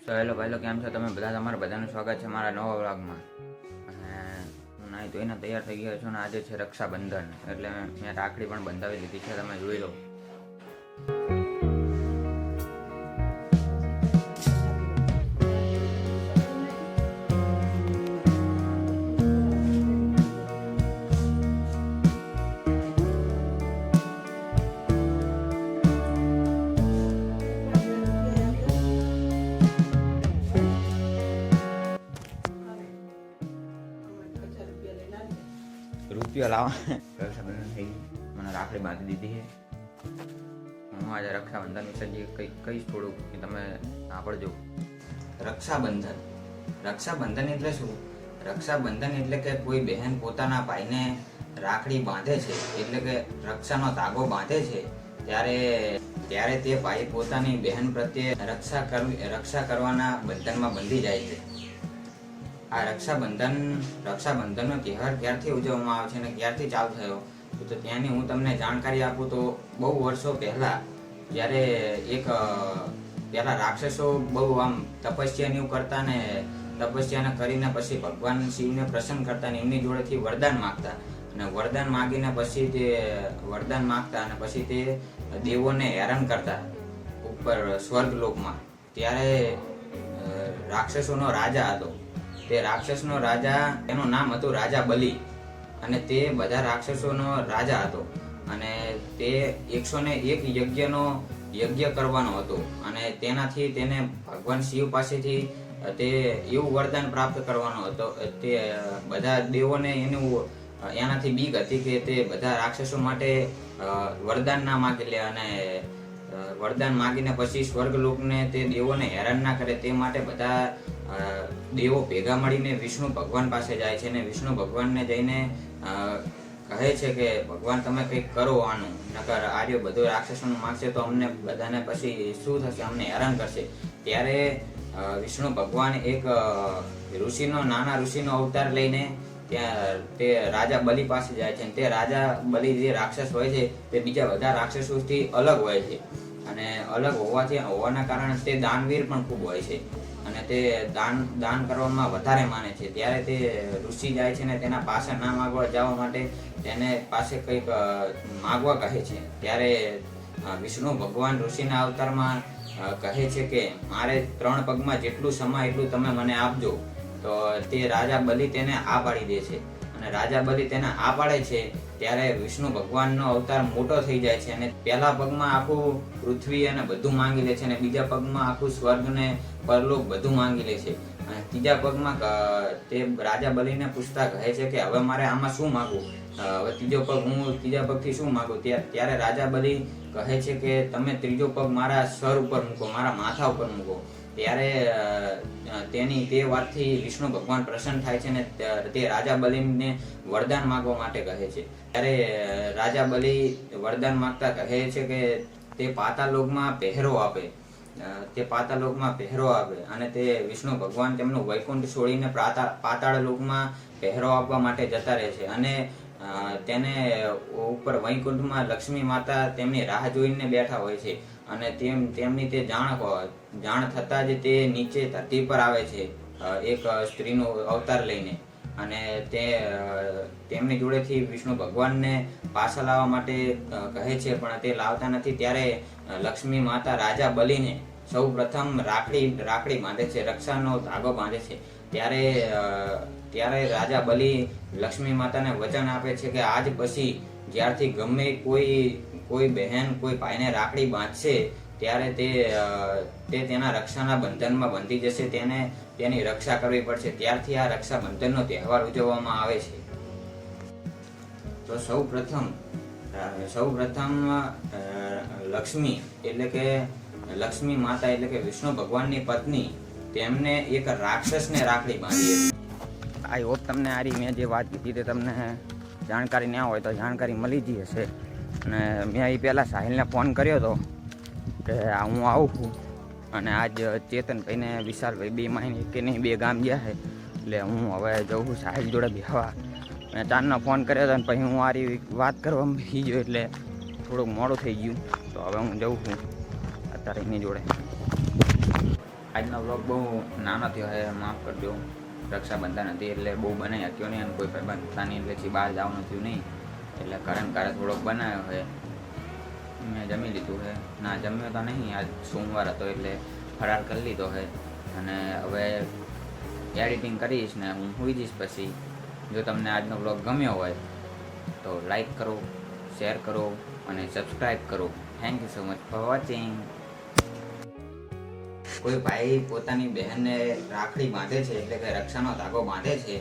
So hello ભાઈલો, કેમ છો તમે બધા? તમારા બધાનું સ્વાગત છે મારા નવા વ્લોગમાં. અને હું નાહી ધોઈને તૈયાર થઈ ગયો છું ને આજે છે રક્ષાબંધન, એટલે મેં રાખડી પણ બંધાવી લીધી છે, તમે જોઈ લો. રૂપિયો લાવવા રક્ષાબંધન થઈ ગઈ, મને રાખડી બાંધી દીધી છે. હું આજે રક્ષાબંધન વિશે જે કંઈક કહીશ થોડુંક કે તમે સાંભળજો. રક્ષાબંધન એટલે શું? રક્ષાબંધન એટલે કે કોઈ બહેન પોતાના ભાઈને રાખડી બાંધે છે, એટલે કે રક્ષાનો ધાગો બાંધે છે. ત્યારે તે ભાઈ પોતાની બહેન પ્રત્યે રક્ષા કરવાના બંધનમાં બંધી જાય છે. આ રક્ષાબંધનનો તહેવાર ક્યારથી ઉજવવામાં આવે છે અને ક્યારથી ચાલુ થયો તો ત્યાંની હું તમને જાણકારી આપું તો બહુ વર્ષો પહેલા, જ્યારે પહેલા રાક્ષસો બહુ આમ તપસ્યાને એવું કરતા ને તપસ્યાને કરીને પછી ભગવાન શિવને પ્રસન્ન કરતા ને એમની જોડેથી વરદાન માગતા, અને વરદાન માગીને પછી તે દેવોને હેરાન કરતા ઉપર સ્વર્ગલોકમાં. ત્યારે રાક્ષસોનો રાજા હતો. તે રાક્ષસનો રાજા, એનું નામ હતું રાજા બલિ, અને તે બધા રાક્ષસોનો રાજા હતો. અને તે 101 યજ્ઞ કરવાનો હતો, અને તેનાથી તેને ભગવાન શિવ પાસેથી તે એવું વરદાન પ્રાપ્ત કરવાનો હતો. તે બધા દેવોને એનાથી બીક હતી કે તે બધા રાક્ષસો માટે વરદાન ના માગી લે, અને વરદાન માગીને પછી સ્વર્ગલોકને તે દેવોને હેરાન ના કરે. તે માટે બધા દેવો ભેગા મળીને વિષ્ણુ ભગવાન પાસે જાય છે, અને વિષ્ણુ ભગવાનને જઈને કહે છે કે ભગવાન તમે કંઈક કરો આનું, નકર આર્યો બધું રાક્ષસોનું માગશે તો અમને બધાને પછી શું થશે, અમને હેરાન કરશે. ત્યારે વિષ્ણુ ભગવાન એક નાના ઋષિનો અવતાર લઈને ત્યાં તે રાજા બલિ પાસે જાય છે. તે રાજા બલિ જે રાક્ષસ હોય છે તે બીજા બધા રાક્ષસોથી અલગ હોય છે, અને અલગ હોવાના કારણે તે દાનવીર પણ ખૂબ હોય છે, અને તે દાન કરવામાં વધારે માને છે. ત્યારે તે ઋષિ જાય છે ને તેના પાસે ના માગવા જવા માટે તેને પાસે કંઈક માગવા કહે છે. ત્યારે વિષ્ણુ ભગવાન ઋષિના અવતારમાં કહે છે કે મારે 3 પગમાં જેટલું સમાય એટલું તમે મને આપજો. તો તે રાજા બલિ તેને આ પાડી દે છે, અને રાજા બલિ તેને આ પાડે છે ત્યારે વિષ્ણુ ભગવાનનો અવતાર મોટો થઈ જાય છે, અને પહેલા પગમાં આખું પૃથ્વી અને બધું માંગી લે છે, અને બીજા પગમાં આખું સ્વર્ગ ને પરલોક બધું માંગી લે છે. અને ત્રીજા પગમાં તે રાજા બલિને પૂછતા કહે છે કે હવે મારે આમાં શું માગવું, હવે ત્રીજા પગથી શું માગું? ત્યારે રાજા બલિ કહે છે કે તમે ત્રીજો પગ મારા સર ઉપર મૂકો, મારા માથા ઉપર મૂકો. ત્યારે તે વાતથી વિષ્ણુ ભગવાન પ્રસન્ન થાય છે, ને તે રાજા બલિને વરદાન માંગવા માટે કહે છે. ત્યારે રાજા બલિ વરદાન માંગતા કહે છે કે તે પાતાળલોકમાં પહેરો આપે, અને તે વિષ્ણુ ભગવાન તેમનું વૈકુંઠ છોડીને પાતાળ લોકમાં પહેરો આપવા માટે જતા રહે છે. અને તેને ઉપર વૈકુંઠમાં લક્ષ્મી માતા તેમની રાહ જોઈને બેઠા હોય છે, અને તેમની તે જાણ થતા જ તે નીચે ધરતી પર આવે છે એક સ્ત્રીનો અવતાર લઈને, અને તેમની જોડેથી વિષ્ણુ ભગવાનને પાછા લાવવા માટે કહે છે, પણ તે લાવતા નથી. ત્યારે લક્ષ્મી માતા રાજા બલિને સૌ પ્રથમ રાખડી બાંધે છે, રક્ષાનો ધાગો બાંધે છે. ત્યારે રાજા બલિ લક્ષ્મી માતાને વચન આપે છે કે આજ પછી જ્યારથી ગમે કોઈ બહેન કોઈ ભાઈને રાખડી બાંધશે ત્યારે તે તેના રક્ષાના બંધનમાં બંધી જશે, તેની રક્ષા કરવી પડશે. ત્યારથી આ રક્ષાબંધનનો તહેવાર ઉજવવામાં આવે છે. તો સૌ પ્રથમ લક્ષ્મી એટલે કે લક્ષ્મી માતા એટલે કે વિષ્ણુ ભગવાનની પત્ની તેમને એક રાક્ષસને રાખડી બાંધી હતી. આઈ હોપ તમને મેં જે વાત કીધી તે તમને જાણકારી ના હોય તો જાણકારી મળી જ હશે. અને મેં એ પહેલાં સાહિલને ફોન કર્યો હતો કે હું આવું છું, અને આજ ચેતનભાઈને વિશાલભાઈ બે માહિતી કે નહીં 2 ગામ ગયા છે, એટલે હું હવે જઉં છું સાહિલ જોડે બેહવા. મેં ચારનો ફોન કર્યો હતો, અને પછી હું વાત કરવામાં બેસી ગયો, એટલે થોડુંક મોડું થઈ ગયું. તો હવે હું જઉં છું અત્યારે એની જોડે. આજનો વ્લોગ બહુ નાનો થયો છે, માફ કરજો. રક્ષાબંધન હતી એટલે બહુ બનાવી શક્યો નહીં, અને કોઈ ભાઈબંધ હતા નહીં એટલેથી બહાર જવાનું થયું નહીં, એટલે કારણ કારે થોડોક બનાવ્યો છે. મેં જમી લીધું છે, ના જમ્યો તો નહીં, આજ સોમવાર હતો એટલે ફરાર કરી લીધો છે. અને હવે એડિટિંગ કરીશ ને હું સૂઈ જઈશ. પછી જો તમને આજનો વ્લોગ ગમ્યો હોય તો લાઈક કરો, શેર કરો અને સબસ્ક્રાઈબ કરો. Thank you so much for watching. કોઈ ભાઈ પોતાની બહેનને રાખડી બાંધે છે એટલે કે રક્ષાનો ધાગો બાંધે છે.